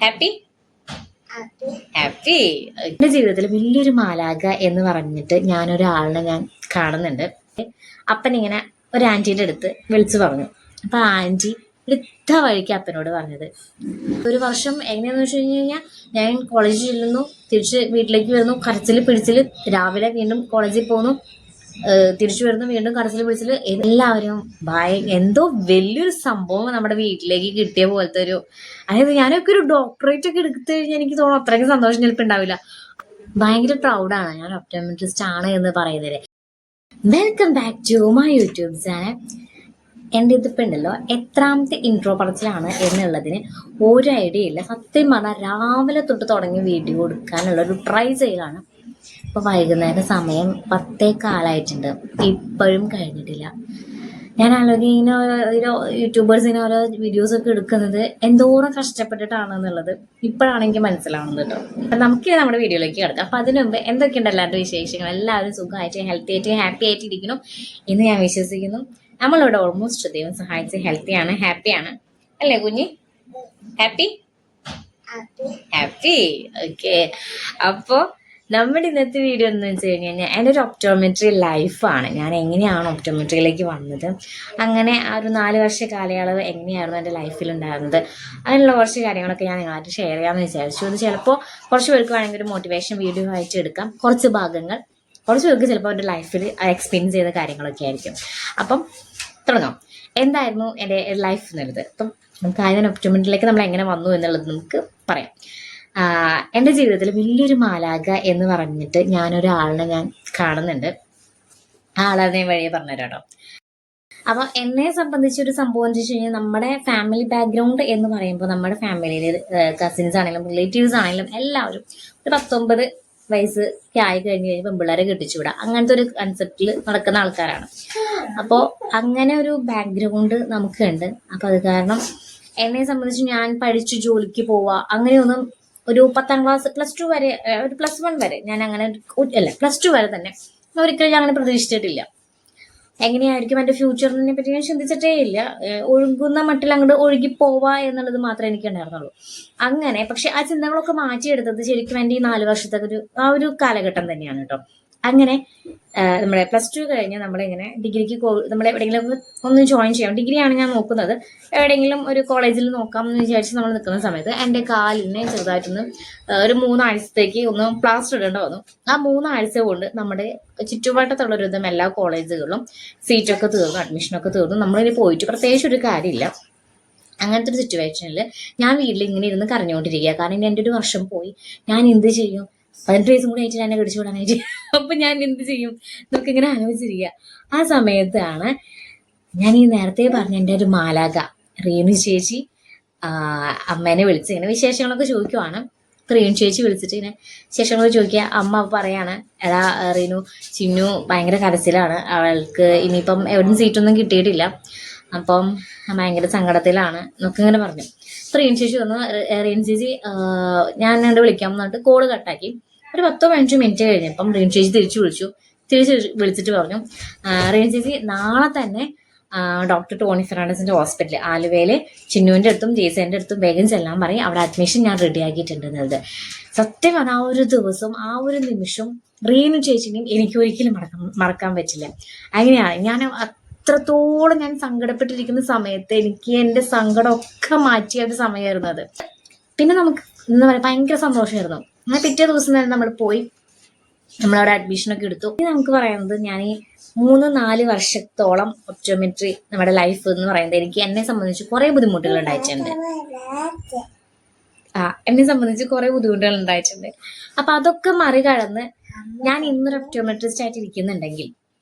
Happy happy. എന്റെ ജീവിതത്തിൽ വലിയൊരു മാലാക എന്ന് പറഞ്ഞിട്ട് ഞാനൊരാളിനെ ഞാൻ കാണുന്നുണ്ട്. അപ്പനിങ്ങനെ ഒരു ആന്റിയുടെ അടുത്ത് വിളിച്ചു പറഞ്ഞു. അപ്പൊ ആന്റി എടുത്ത വഴിക്ക് അപ്പനോട് പറഞ്ഞത്, ഒരു വർഷം എങ്ങനെയാന്ന് വെച്ച് കഴിഞ്ഞാൽ ഞാൻ കോളേജിൽ ചെല്ലുന്നു, തിരിച്ച് വീട്ടിലേക്ക് വരുന്നു, കരച്ചിൽ പിടിച്ചിൽ, രാവിലെ വീണ്ടും കോളേജിൽ പോകുന്നു, തിരിച്ചു വരുന്നു, വീണ്ടും കരച്ചിൽ പിടിച്ചിൽ, എല്ലാവരും എന്തോ വലിയൊരു സംഭവം നമ്മുടെ വീട്ടിലേക്ക് കിട്ടിയ പോലത്തെ ഒരു, അതായത് ഞാനൊക്കെ ഒരു ഡോക്ടറേറ്റ് ഒക്കെ എടുത്തു കഴിഞ്ഞാൽ എനിക്ക് തോന്നുന്നു അത്രയ്ക്ക് സന്തോഷം ചിലപ്പോൾ ഉണ്ടാവില്ല. ഭയങ്കര പ്രൗഡാണ് ഞാൻ ഒപ്റ്റോമെട്രിസ്റ്റ് ആണ് എന്ന് പറയുന്നത്. Welcome back to my YouTube channel. എൻ്റെ ഇതിപ്പോൾ ഉണ്ടല്ലോ എത്രാമത്തെ ഇൻട്രോ പറച്ചിലാണ് എന്നുള്ളതിന് ഒരു ഐഡിയ ഇല്ല. സത്യം പറഞ്ഞാൽ രാവിലെ തൊട്ട് തുടങ്ങി വീഡിയോ എടുക്കാനുള്ള ഒരു ട്രൈ ചെയ്യലാണ്. ഇപ്പോൾ വൈകുന്നേരം സമയം 10:15 ഇപ്പോഴും കഴിഞ്ഞിട്ടില്ല. ഞാൻ ആലോചിക്കും ഇങ്ങനെ ഓരോ യൂട്യൂബേഴ്സ് ഇങ്ങനെ ഓരോ വീഡിയോസൊക്കെ എടുക്കുന്നത് എന്തോരം കഷ്ടപ്പെട്ടിട്ടാണെന്നുള്ളത് ഇപ്പോഴാണ് എനിക്ക് മനസ്സിലാവുന്നത് കേട്ടോ. അപ്പം നമുക്ക് നമ്മുടെ വീഡിയോയിലേക്ക് കിടക്കാം. അപ്പം അതിനു മുമ്പ് എന്തൊക്കെയുണ്ട് എല്ലാവരുടെ വിശേഷങ്ങൾ? എല്ലാവരും സുഖമായിട്ട് ഹെൽത്തി ആയിട്ട് ഹാപ്പി ആയിട്ട് ഇരിക്കുന്നു എന്ന് ഞാൻ വിശ്വസിക്കുന്നു. നമ്മളിവിടെ ഓൾമോസ്റ്റ് ദൈവം സഹായിച്ച് ഹെൽത്തിയാണ്, ഹാപ്പിയാണ് അല്ലേ കുഞ്ഞി? Happy happy okay. അപ്പോൾ നമ്മുടെ ഇന്നത്തെ വീഡിയോ എന്ന് വെച്ച് കഴിഞ്ഞാൽ എൻ്റെ ഒരു ഒപ്റ്റോമെട്രി ലൈഫാണ്. ഞാൻ എങ്ങനെയാണ് ഒപ്റ്റോമെട്രിയിലേക്ക് വന്നത്, അങ്ങനെ ആ ഒരു 4 വർഷ കാലയളവ് എങ്ങനെയായിരുന്നു എൻ്റെ ലൈഫിലുണ്ടായിരുന്നത്, അതിനുള്ള കുറച്ച് കാര്യങ്ങളൊക്കെ ഞാൻ നിങ്ങളായിട്ട് ഷെയർ ചെയ്യാമെന്ന് വിചാരിച്ചു. അത് ചിലപ്പോൾ കുറച്ച് പേർക്ക് വേണമെങ്കിൽ ഒരു മോട്ടിവേഷൻ വീഡിയോ ആയിട്ട് എടുക്കാം. കുറച്ച് ഭാഗങ്ങൾ കുറച്ച് പേർക്ക് ചിലപ്പോൾ അവരുടെ ലൈഫിൽ എക്സ്പീരിയൻസ് ചെയ്ത കാര്യങ്ങളൊക്കെ ആയിരിക്കും. അപ്പം തുടങ്ങാം. എന്തായിരുന്നു എൻ്റെ ലൈഫ് എന്നുള്ളത്. അപ്പം നമുക്ക് ആദ്യം ഒപ്റ്റോമെട്രിയിലേക്ക് നമ്മൾ എങ്ങനെ വന്നു എന്നുള്ളത് നമുക്ക് പറയാം. എൻ്റെ ജീവിതത്തിൽ വലിയൊരു മാലാക എന്ന് പറഞ്ഞിട്ട് ഞാനൊരാളിനെ ഞാൻ കാണുന്നുണ്ട്. ആ ആളെ വഴിയെ പറഞ്ഞുതരാം കേട്ടോ. അപ്പോൾ എന്നെ സംബന്ധിച്ചൊരു സംഭവം എന്ന് വെച്ച് കഴിഞ്ഞാൽ, നമ്മുടെ ഫാമിലി ബാക്ക്ഗ്രൗണ്ട് എന്ന് പറയുമ്പോൾ നമ്മുടെ ഫാമിലിയിൽ കസിൻസ് ആണെങ്കിലും റിലേറ്റീവ്സ് ആണെങ്കിലും എല്ലാവരും ഒരു 19 വയസ്സ് ആയി കഴിഞ്ഞ് പെൺപിള്ളേരെ കെട്ടിച്ചുവിടാം, അങ്ങനത്തെ ഒരു കൺസെപ്റ്റിൽ നടക്കുന്ന ആൾക്കാരാണ്. അപ്പോൾ അങ്ങനെ ഒരു ബാക്ക്ഗ്രൗണ്ട് നമുക്കുണ്ട്. അപ്പോൾ അത് കാരണം എന്നെ സംബന്ധിച്ച് ഞാൻ പഠിച്ചു ജോലിക്ക് പോവുക അങ്ങനെയൊന്നും, ഒരു 10ാം ക്ലാസ് +2 വരെ, ഒരു +1 വരെ ഞാൻ അങ്ങനെ അല്ല +2 വരെ തന്നെ ഒരിക്കലും ഞാൻ അങ്ങനെ പ്രതീക്ഷിച്ചിട്ടില്ല. എങ്ങനെയായിരിക്കും എൻ്റെ ഫ്യൂച്ചറിനെ പറ്റി ഞാൻ ചിന്തിച്ചിട്ടേ ഇല്ല. ഒഴുകുന്ന മട്ടിൽ അങ്ങോട്ട് ഒഴുകി പോവാ എന്നുള്ളത് മാത്രമേ എനിക്ക് ഉണ്ടായിരുന്നുള്ളൂ. അങ്ങനെ പക്ഷെ ആ ചിന്തകളൊക്കെ മാറ്റിയെടുത്തത് ശരിക്കും എൻ്റെ ഈ 4 വർഷത്തെ ആ ഒരു കാലഘട്ടം തന്നെയാണ് കേട്ടോ. അങ്ങനെ നമ്മുടെ +2 കഴിഞ്ഞ് നമ്മളിങ്ങനെ ഡിഗ്രിക്ക് നമ്മൾ എവിടെയെങ്കിലും ഒന്ന് ജോയിൻ ചെയ്യാം. ഡിഗ്രിയാണ് ഞാൻ നോക്കുന്നത്. എവിടെയെങ്കിലും ഒരു കോളേജിൽ നോക്കാം എന്ന് വിചാരിച്ച് നമ്മൾ നിൽക്കുന്ന സമയത്ത് എൻ്റെ കാലിനെ ചെറുതായിട്ടൊന്ന് ഒരു 3 ആഴ്ചത്തേക്ക് ഒന്ന് പ്ലാസ്റ്റർ ഇടേണ്ട വന്നു. ആ 3 ആഴ്ച കൊണ്ട് നമ്മുടെ ചുറ്റുവട്ടത്തുള്ള ഒരു വിധം എല്ലാ കോളേജുകളിലും സീറ്റൊക്കെ തീർന്നു, അഡ്മിഷനൊക്കെ തീർന്നു. നമ്മളിനി പോയിട്ട് പ്രത്യേകിച്ച് ഒരു കാര്യമില്ല. അങ്ങനത്തെ ഒരു സിറ്റുവേഷനിൽ ഞാൻ വീട്ടിൽ ഇങ്ങനെ ഇരുന്ന് കരഞ്ഞുകൊണ്ടിരിക്കുക. കാരണം ഇനി എൻ്റെ ഒരു വർഷം പോയി, ഞാൻ എന്ത് ചെയ്യും? 18 വയസ്സും കൂടി ആയിട്ട് എന്നെ കടിച്ചു വിടാനായിട്ട് അപ്പം ഞാൻ എന്ത് ചെയ്യും എന്നൊക്കെ ഇങ്ങനെ ആലോചിച്ചിരിക്കുക. ആ സമയത്താണ് ഞാൻ ഈ നേരത്തെ പറഞ്ഞ എൻ്റെ ഒരു മാലാക റീനു ചേച്ചി അമ്മേനെ വിളിച്ച് ഇങ്ങനെ വിശേഷങ്ങളൊക്കെ ചോദിക്കുവാണ്. റീനു ചേച്ചി വിളിച്ചിട്ട് ഇങ്ങനെ വിശേഷങ്ങളൊക്കെ ചോദിക്കുക. അമ്മ പറയാണ്, എടാ റീനു, ചിന്നു ഭയങ്കര കരച്ചിലാണ്, അവൾക്ക് ഇനിയിപ്പം എവിടെയും സീറ്റൊന്നും കിട്ടിയിട്ടില്ല, അപ്പം ഭയങ്കര സങ്കടത്തിലാണ് എന്നൊക്കെ ഇങ്ങനെ പറഞ്ഞു. അപ്പോൾ റീനു ചേച്ചി വന്നു. റീനു ചേച്ചി ഞാൻ എന്നെ വിളിക്കാം എന്നിട്ട് കോള് കട്ടാക്കി. ഒരു 10-15 മിനിറ്റ് കഴിഞ്ഞപ്പം റീനു ചേച്ചി തിരിച്ച് വിളിച്ചിട്ട് പറഞ്ഞു, റീനു ചേച്ചി നാളെ തന്നെ ഡോക്ടർ ടോണി ഫെർണാണ്ടസിന്റെ ഹോസ്പിറ്റൽ ആലുവയിലെ ചിന്നുവിൻ്റെ അടുത്തും ജെയ്സന്റെ അടുത്തും വേഗം ചെല്ലാൻ പറയും, അവിടെ അഡ്മിഷൻ ഞാൻ റെഡി ആക്കിയിട്ടുണ്ടെന്നത്. സത്യം പറഞ്ഞാൽ ആ ഒരു ദിവസം, ആ ഒരു നിമിഷം റീനു ചേച്ചിനെയും എനിക്ക് ഒരിക്കലും മറക്കാൻ പറ്റില്ല. അങ്ങനെയാണ് ഞാൻ അത്രത്തോളം ഞാൻ സങ്കടപ്പെട്ടിരിക്കുന്ന സമയത്ത് എനിക്ക് എൻ്റെ സങ്കടമൊക്കെ മാറ്റിയ ഒരു സമയമായിരുന്നു അത്. പിന്നെ നമുക്ക് എന്താ പറയുക, ഭയങ്കര സന്തോഷമായിരുന്നു. അങ്ങനെ പിറ്റേ ദിവസം തന്നെ നമ്മൾ പോയി നമ്മളവിടെ അഡ്മിഷനൊക്കെ എടുത്തു. നമുക്ക് പറയുന്നത്, ഞാൻ ഈ 3-4 വർഷത്തോളം ഒപ്റ്റോമെട്രി നമ്മുടെ ലൈഫ് എന്ന് പറയുന്നത് എനിക്ക് എന്നെ സംബന്ധിച്ച് കുറേ ബുദ്ധിമുട്ടുകൾ ഉണ്ടായിട്ടുണ്ട്. അപ്പൊ അതൊക്കെ മറികടന്ന് ഞാൻ ഇന്നൊരു ഒപ്റ്റോമെട്രിസ്റ്റ് ആയിട്ട് ഇരിക്കുന്നുണ്ടെങ്കിൽ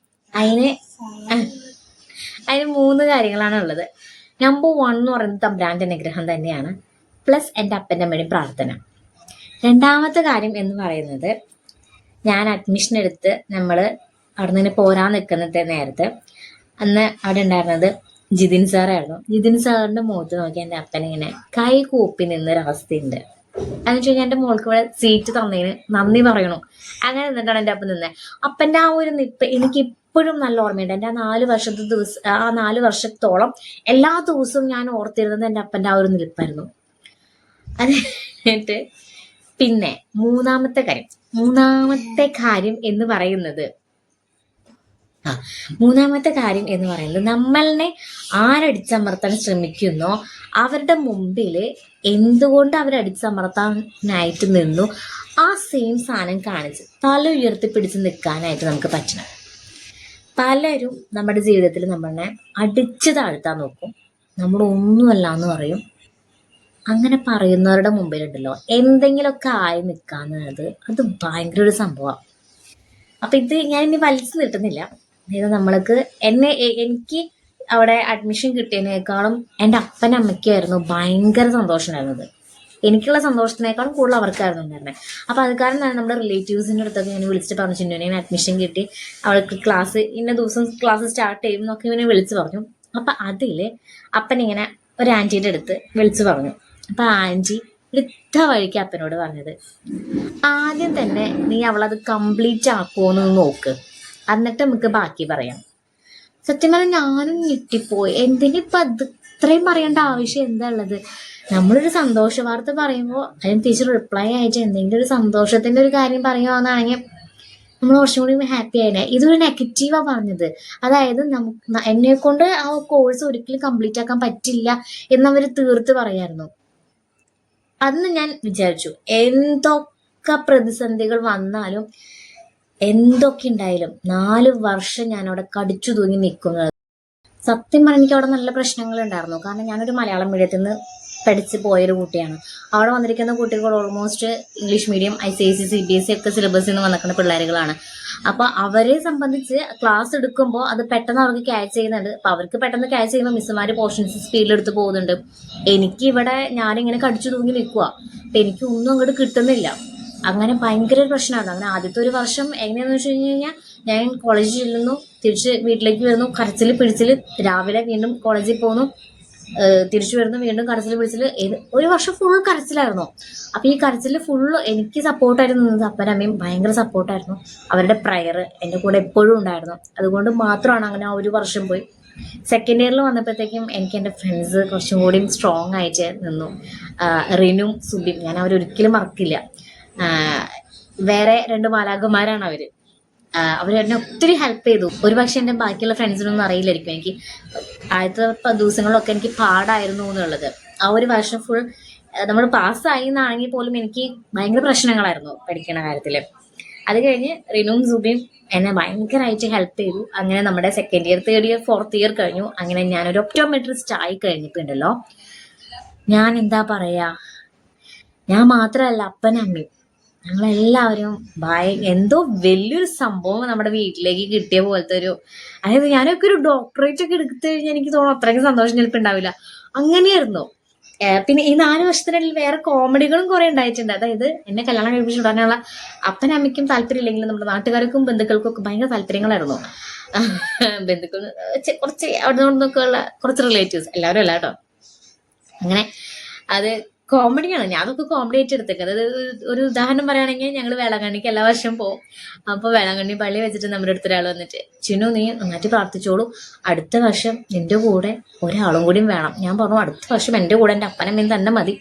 അതിന് 3 കാര്യങ്ങളാണ് ഉള്ളത്. നമ്പർ 1 എന്ന് പറയുന്നത് തമ്പുരാന്റെ അനുഗ്രഹം തന്നെയാണ്, പ്ലസ് എൻ്റെ അപ്പൻ്റെ അമ്മയുടെ പ്രാർത്ഥന. രണ്ടാമത്തെ കാര്യം എന്ന് പറയുന്നത്, ഞാൻ അഡ്മിഷൻ എടുത്ത് നമ്മൾ അവിടെ നിന്ന് പോരാൻ നിൽക്കുന്ന നേരത്ത് അന്ന് അവിടെ ഉണ്ടായിരുന്നത് ജിതിൻ സാറായിരുന്നു. ജിതിൻ സാറിൻ്റെ മുഖത്ത് നോക്കി എൻ്റെ അപ്പനിങ്ങനെ കൈ കൂപ്പി നിന്നൊരവസ്ഥയുണ്ട്. അതെന്ന് വെച്ച് കഴിഞ്ഞാൽ എൻ്റെ മോൾക്ക് ഇവിടെ സീറ്റ് തന്നതിന് നന്ദി പറയണു. അങ്ങനെ നിന്നിട്ടാണ് എൻ്റെ അപ്പൻ നിന്നത്. അപ്പൻ്റെ ആ ഒരു നിപ്പ് എനിക്ക് ഇപ്പോഴും നല്ല ഓർമ്മയുണ്ട്. എൻ്റെ ആ 4 വർഷത്തോളം എല്ലാ ദിവസവും ഞാൻ ഓർത്തിരുന്നത് എൻ്റെ അപ്പൻ്റെ ആ ഒരു നിൽപ്പായിരുന്നു. അത് കഴിഞ്ഞിട്ട് പിന്നെ മൂന്നാമത്തെ കാര്യം എന്ന് പറയുന്നത് മൂന്നാമത്തെ കാര്യം എന്ന് പറയുന്നത് നമ്മളിനെ ആരടിച്ചമർത്താൻ ശ്രമിക്കുന്നോ അവരുടെ മുമ്പിൽ എന്തുകൊണ്ട് അവരടിച്ചമർത്താനായിട്ട് നിന്നു ആ സെയിം സാധനം കാണിച്ച് തല ഉയർത്തിപ്പിടിച്ച് നിൽക്കാനായിട്ട് നമുക്ക് പറ്റണം. പലരും നമ്മുടെ ജീവിതത്തിൽ നമ്മളെ അടിച്ചു താഴ്ത്താൻ നോക്കും, നമ്മളൊന്നുമല്ല എന്ന് പറയും. അങ്ങനെ പറയുന്നവരുടെ മുമ്പിലുണ്ടല്ലോ എന്തെങ്കിലുമൊക്കെ ആയി നിൽക്കാന്നുള്ളത് അത് ഭയങ്കര ഒരു സംഭവമാണ്. അപ്പം ഇത് ഞാൻ ഇനി വലിച്ചു നീട്ടുന്നില്ല. അതായത് നമ്മൾക്ക് എനിക്ക് അവിടെ അഡ്മിഷൻ കിട്ടിയതിനേക്കാളും എൻ്റെ അപ്പനമ്മയ്ക്കായിരുന്നു ഭയങ്കര സന്തോഷമായിരുന്നത്. എനിക്കുള്ള സന്തോഷത്തിനേക്കാളും കൂടുതൽ അവർക്കായിരുന്നു ഉണ്ടായിരുന്നത്. അപ്പോൾ അത് കാരണം നമ്മുടെ റിലേറ്റീവ്സിൻ്റെ അടുത്തൊക്കെ ഞാൻ വിളിച്ചിട്ട് പറഞ്ഞു, ചിന്നുവിനെ അഡ്മിഷൻ കിട്ടി, അവൾക്ക് ക്ലാസ് ഇന്ന ദിവസം ക്ലാസ് സ്റ്റാർട്ട് ചെയ്യും എന്നൊക്കെ ഇവനെ വിളിച്ച് പറഞ്ഞു. അപ്പം അതിൽ അപ്പനിങ്ങനെ ഒരു ആൻറ്റീൻ്റെ അടുത്ത് വിളിച്ച് പറഞ്ഞു. അപ്പം ആൻറ്റി എടുത്ത വഴിക്ക് അപ്പനോട് പറഞ്ഞത്, ആദ്യം തന്നെ നീ അവളത് കംപ്ലീറ്റ് ആക്കുമോന്ന് നോക്ക്, എന്നിട്ട് നമുക്ക് ബാക്കി പറയാം. സത്യം പറഞ്ഞാൽ ഞാനും ഞെട്ടിപ്പോയി. എന്തിനിപ്പം അത് ഇത്രയും പറയേണ്ട ആവശ്യം എന്താ ഉള്ളത്? നമ്മളൊരു സന്തോഷ വാർത്ത പറയുമ്പോൾ അതിന് ടീച്ചർ റിപ്ലൈ ആയിട്ട് എന്തെങ്കിലും ഒരു സന്തോഷത്തിൻ്റെ ഒരു കാര്യം പറയുകയാണെന്നാണെങ്കിൽ നമ്മൾ കുറച്ചും കൂടി ഹാപ്പി ആയിനെ. ഇതൊരു നെഗറ്റീവാണ് പറഞ്ഞത്. അതായത് എന്നെ കൊണ്ട് ആ കോഴ്സ് ഒരിക്കലും കംപ്ലീറ്റ് ആക്കാൻ പറ്റില്ല എന്നവർ തീർത്ത് പറയായിരുന്നു. അന്ന് ഞാൻ വിചാരിച്ചു, എന്തൊക്കെ പ്രതിസന്ധികൾ വന്നാലും എന്തൊക്കെ ഉണ്ടായാലും 4 വർഷം ഞാൻ അവിടെ കടിച്ചു തൂങ്ങി നിൽക്കുന്നത്. സത്യം പറഞ്ഞാൽ എനിക്ക് അവിടെ നല്ല പ്രശ്നങ്ങൾ ഉണ്ടായിരുന്നു. കാരണം ഞാനൊരു മലയാളം മീഡിയത്തിൽ നിന്ന് പഠിച്ച് പോയൊരു കുട്ടിയാണ്. അവിടെ വന്നിരിക്കുന്ന കുട്ടികൾ almost English medium, ICSE, CBSE ഒക്കെ സിലബസിൽ നിന്ന് വന്നിരിക്കുന്ന പിള്ളേരുകളാണ്. അപ്പോൾ അവരെ സംബന്ധിച്ച് ക്ലാസ് എടുക്കുമ്പോൾ അത് പെട്ടെന്ന് അവർക്ക് ക്യാച്ച് ചെയ്യുന്നുണ്ട്. അപ്പോൾ അവർക്ക് പെട്ടെന്ന് ക്യാച്ച് ചെയ്യുമ്പോൾ മിസ്സുമാർ പോർഷൻസ് സ്പീഡിലെടുത്ത് പോകുന്നുണ്ട്. എനിക്കിവിടെ ഞാനിങ്ങനെ കടിച്ചു തൂങ്ങി നിൽക്കുക. അപ്പം എനിക്ക് ഒന്നും അങ്ങോട്ട് കിട്ടുന്നില്ല. അങ്ങനെ ഭയങ്കര പ്രശ്നമാണ്. അങ്ങനെ ആദ്യത്തെ ഒരു വർഷം എങ്ങനെയാണെന്ന് വെച്ച് കഴിഞ്ഞാൽ ഞാൻ കോളേജിൽ ചെല്ലുന്നു, തിരിച്ച് വീട്ടിലേക്ക് വരുന്നു, കരച്ചിൽ പിടിച്ചിൽ, രാവിലെ വീണ്ടും കോളേജിൽ പോകുന്നു, തിരിച്ചു വരുന്നു, വീണ്ടും കരച്ചിൽ പിടിച്ചിൽ. ഒരു വർഷം ഫുൾ കരച്ചിലായിരുന്നു. അപ്പം ഈ കരച്ചിൽ ഫുള്ള് എനിക്ക് സപ്പോർട്ടായിരുന്നു നിന്നത്. അപ്പനമ്മയും ഭയങ്കര സപ്പോർട്ടായിരുന്നു. അവരുടെ പ്രയർ എൻ്റെ കൂടെ എപ്പോഴും ഉണ്ടായിരുന്നു. അതുകൊണ്ട് മാത്രമാണ് അങ്ങനെ ആ ഒരു വർഷം പോയി. സെക്കൻഡ് ഇയറിൽ വന്നപ്പോഴത്തേക്കും എനിക്ക് എൻ്റെ ഫ്രണ്ട്സ് കുറച്ചും കൂടി സ്ട്രോങ് ആയിട്ട് നിന്നു. റിനും സുബിയും ഞാൻ അവരൊരിക്കലും മറക്കില്ല. വേറെ 2 മാലാഖമാരാണ് അവർ എന്നെ ഒത്തിരി ഹെൽപ്പ് ചെയ്തു. ഒരു പക്ഷെ എൻ്റെ ബാക്കിയുള്ള ഫ്രണ്ട്സിനൊന്നും അറിയില്ലായിരിക്കും എനിക്ക് ആദ്യത്തെ ദിവസങ്ങളിലൊക്കെ എനിക്ക് പാടായിരുന്നു എന്നുള്ളത്. ആ ഒരു വർഷം ഫുൾ നമ്മൾ പാസ്സായി എന്നാണെങ്കിൽ പോലും എനിക്ക് ഭയങ്കര പ്രശ്നങ്ങളായിരുന്നു പഠിക്കുന്ന കാര്യത്തിൽ. അത് കഴിഞ്ഞ് റിനും സുബിയും എന്നെ ഭയങ്കരമായിട്ട് ഹെൽപ്പ് ചെയ്തു. അങ്ങനെ നമ്മുടെ second year, third year, fourth year കഴിഞ്ഞു. അങ്ങനെ ഞാനൊരു ഒപ്റ്റോമെട്രിസ്റ്റ് ആയി കഴിഞ്ഞിട്ടുണ്ടല്ലോ, ഞാൻ എന്താ പറയുക, ഞാൻ മാത്രമല്ല അപ്പനമ്മയും ഞങ്ങളെല്ലാവരും എന്തോ വലിയൊരു സംഭവം നമ്മുടെ വീട്ടിലേക്ക് കിട്ടിയ പോലത്തെ ഒരു, അതായത് ഞാനൊക്കെ ഒരു ഡോക്ടറേറ്റ് ഒക്കെ എടുത്തു കഴിഞ്ഞാൽ എനിക്ക് തോന്നുന്നു അത്രയ്ക്ക് സന്തോഷം ചിലപ്പോൾ ഉണ്ടാവില്ല. അങ്ങനെയായിരുന്നു. പിന്നെ ഈ 4 വർഷത്തിനിടയിൽ വേറെ കോമഡികളും കുറെ ഉണ്ടായിട്ടുണ്ട്. അതായത് എന്നെ കല്യാണം കഴിപ്പിച്ച് വിടാനുള്ള അപ്പനമ്മയ്ക്കും താല്പര്യമില്ലെങ്കിലും നമ്മുടെ നാട്ടുകാർക്കും ബന്ധുക്കൾക്കും ഒക്കെ ഭയങ്കര താല്പര്യങ്ങളായിരുന്നു. ബന്ധുക്കൾ കുറച്ച് അവിടെ നിന്നൊക്കെ ഉള്ള കുറച്ച് റിലേറ്റീവ്സ്, എല്ലാവരും അല്ല കേട്ടോ. അങ്ങനെ അത് കോമഡിയാണ്. ഞാൻ അതൊക്കെ കോമഡി ആയിട്ട് എടുത്തേക്ക്. അതായത് ഒരു ഉദാഹരണം പറയുകയാണെങ്കിൽ ഞങ്ങൾ വേളാങ്കണ്ണിക്ക് എല്ലാ വർഷവും പോകും. അപ്പോൾ വേളാങ്കണ്ണി പള്ളി വെച്ചിട്ട് നമ്മുടെ അടുത്ത ഒരാൾ വന്നിട്ട്, ചിന്നു നീ നന്നായിട്ട് പ്രാർത്ഥിച്ചോളൂ, അടുത്ത വർഷം നിന്റെ കൂടെ ഒരാളും കൂടിയും വേണം. ഞാൻ പറഞ്ഞു, അടുത്ത വർഷം എൻ്റെ കൂടെ എൻ്റെ അപ്പനമ്മയും തന്നെ മതി,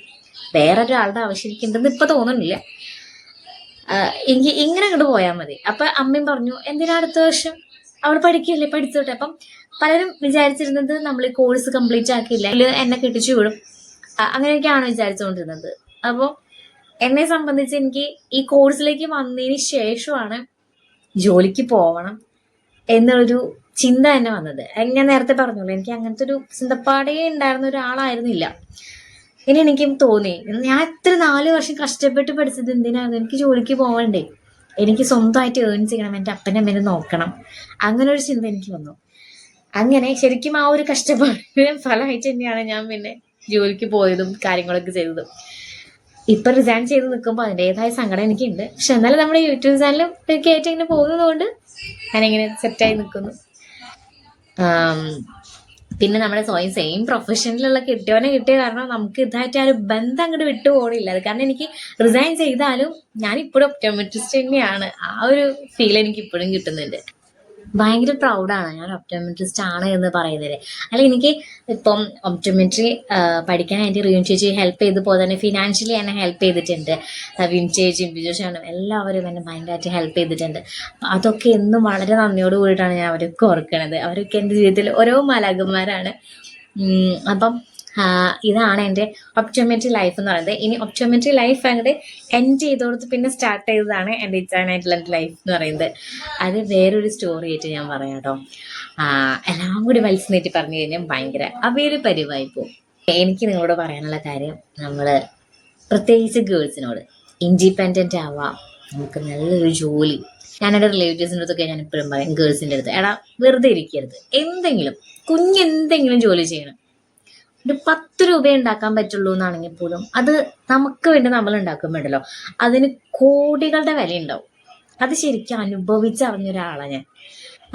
വേറൊരാളുടെ ആവശ്യം എനിക്കുണ്ടെന്ന് ഇപ്പം തോന്നുന്നില്ല, എനിക്ക് ഇങ്ങനെ അങ്ങോട്ട് പോയാൽ മതി. അപ്പം അമ്മയും പറഞ്ഞു, എന്തിനാ അടുത്ത വർഷം, അവൾ പഠിക്കില്ലേ, പഠിച്ചോട്ടെ. അപ്പം പലരും വിചാരിച്ചിരുന്നത് നമ്മൾ ഈ കോഴ്സ് കംപ്ലീറ്റ് ആക്കിയില്ല എന്നെ കെട്ടിച്ചു വിടും, അങ്ങനെയൊക്കെയാണ് വിചാരിച്ചുകൊണ്ടിരുന്നത്. അപ്പോൾ എന്നെ സംബന്ധിച്ച് എനിക്ക് ഈ കോഴ്സിലേക്ക് വന്നതിന് ശേഷമാണ് ജോലിക്ക് പോകണം എന്നുള്ളൊരു ചിന്ത തന്നെ വന്നത്. ഞാൻ നേരത്തെ പറഞ്ഞോളൂ, എനിക്ക് അങ്ങനത്തെ ഒരു ചിന്തപ്പാടേ ഉണ്ടായിരുന്ന ഒരാളായിരുന്നില്ല. ഇനി എനിക്കും തോന്നി, ഞാൻ എത്ര 4 വർഷം കഷ്ടപ്പെട്ട് പഠിച്ചത് എന്തിനായിരുന്നു, എനിക്ക് ജോലിക്ക് പോകണ്ടേ, എനിക്ക് സ്വന്തമായിട്ട് ഏൺ ചെയ്യണം, എൻ്റെ അപ്പനെ അമ്മേനെ നോക്കണം, അങ്ങനെ ഒരു ചിന്ത എനിക്ക് വന്നു. അങ്ങനെ ശരിക്കും ആ ഒരു കഷ്ടപ്പാടിന് ഫലമായിട്ട് തന്നെയാണ് ഞാൻ പിന്നെ ജോലിക്ക് പോയതും കാര്യങ്ങളൊക്കെ ചെയ്തതും. ഇപ്പൊ റിസൈൻ ചെയ്ത് നിൽക്കുമ്പോൾ അതിൻ്റെതായ സങ്കടം എനിക്കുണ്ട്. പക്ഷെ എന്നാലും നമ്മുടെ യൂട്യൂബ് ചാനലും ഒക്കെ ആയിട്ട് ഇങ്ങനെ പോകുന്നത് കൊണ്ട് ഞാനിങ്ങനെ സെറ്റായി നിൽക്കുന്നു. പിന്നെ നമ്മുടെ സെയിം പ്രൊഫഷനിലുള്ള കിട്ടിയ കാരണം നമുക്ക് ഇതായിട്ട് ആ ഒരു ബന്ധം അങ്ങോട്ട് വിട്ടു പോകണില്ല. അത് കാരണം എനിക്ക് റിസൈൻ ചെയ്താലും ഞാൻ ഇപ്പോഴും ഒപ്റ്റോമെട്രിസ്റ്റ് തന്നെയാണ്. ആ ഒരു ഫീൽ എനിക്ക് ഇപ്പോഴും കിട്ടുന്നുണ്ട്. ഭയങ്കര പ്രൗഡാണ് ഞാൻ ഒപ്റ്റോമെട്രിസ്റ്റ് ആണ് എന്ന് പറയുന്നത്. അല്ല എനിക്ക് ഇപ്പം ഒപ്റ്റോമെട്രി പഠിക്കാൻ എൻ്റെ റിയും ചേച്ചി ഹെൽപ്പ് ചെയ്ത് പോലെ തന്നെ ഫിനാൻഷ്യലി എന്നെ ഹെൽപ്പ് ചെയ്തിട്ടുണ്ട്. വിം ചേച്ചിയും ബിജു ചേട്ടനും എല്ലാവരും എന്നെ ഭയങ്കരമായിട്ട് ഹെൽപ്പ് ചെയ്തിട്ടുണ്ട്. അപ്പം അതൊക്കെ എന്നും വളരെ നന്ദിയോട് കൂടിയിട്ടാണ് ഞാൻ അവരൊക്കെ ഓർക്കുന്നത്. അവരൊക്കെ എൻ്റെ ജീവിതത്തിൽ ഓരോ മാലാഖമാരാണ്. അപ്പം ഇതാണ് എൻ്റെ ഒപ്റ്റോമെട്രി ലൈഫ് എന്ന് പറയുന്നത്. ഇനി ഒപ്റ്റോമെട്രി ലൈഫ് അങ്ങോട്ട് എൻഡ് ചെയ്ത് കൊടുത്ത് പിന്നെ സ്റ്റാർട്ട് ചെയ്തതാണ് എൻ്റെ ഇച്ചാനായിട്ടുള്ള എൻ്റെ ലൈഫ് എന്ന് പറയുന്നത്. അത് വേറൊരു സ്റ്റോറി ആയിട്ട് ഞാൻ പറയാം കേട്ടോ. എല്ലാം കൂടി വലിച്ചു നീട്ടി പറഞ്ഞു കഴിഞ്ഞാൽ ഭയങ്കര അവയൊരു പരിവായി പോകും. എനിക്ക് നിങ്ങളോട് പറയാനുള്ള കാര്യം, നമ്മൾ പ്രത്യേകിച്ച് ഗേൾസിനോട് ഇൻഡിപെൻഡൻ്റ് ആവാം, നമുക്ക് നല്ലൊരു ജോലി. ഞാനെൻ്റെ റിലേറ്റീവ്സിൻ്റെ അടുത്തൊക്കെ ഞാൻ എപ്പോഴും പറയും ഗേൾസിൻ്റെ അടുത്ത്, എടാ വെറുതെ ഇരിക്കരുത്, എന്തെങ്കിലും കുഞ്ഞെന്തെങ്കിലും ജോലി ചെയ്യണം. ഒരു 10 രൂപ ഉണ്ടാക്കാൻ പറ്റുള്ളൂ എന്നാണെങ്കിൽ പോലും അത് നമുക്ക് വേണ്ടി നമ്മൾ ഉണ്ടാക്കുമ്പോണ്ടല്ലോ അതിന് കോടികളുടെ വില ഉണ്ടാവും. അത് ശരിക്കും അനുഭവിച്ചറിഞ്ഞ ഒരാളാണ് ഞാൻ.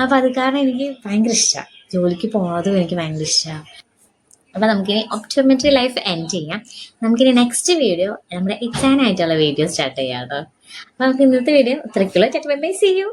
അപ്പം അത് കാരണം എനിക്ക് ഭയങ്കര ഇഷ്ടമാണ്, ജോലിക്ക് പോകുന്നതും എനിക്ക് ഭയങ്കര ഇഷ്ടമാണ്. അപ്പം നമുക്കിനി ഒപ്റ്റോമെട്രി ലൈഫ് എൻഡ് ചെയ്യാം. നമുക്കിനി നെക്സ്റ്റ് വീഡിയോ നമ്മുടെ എക്സാനായിട്ടുള്ള വീഡിയോ സ്റ്റാർട്ട് ചെയ്യാം കേട്ടോ. അപ്പം നമുക്ക് ഇന്നത്തെ വീഡിയോ ഇത്രയ്ക്കുള്ള. Bye bye, see U.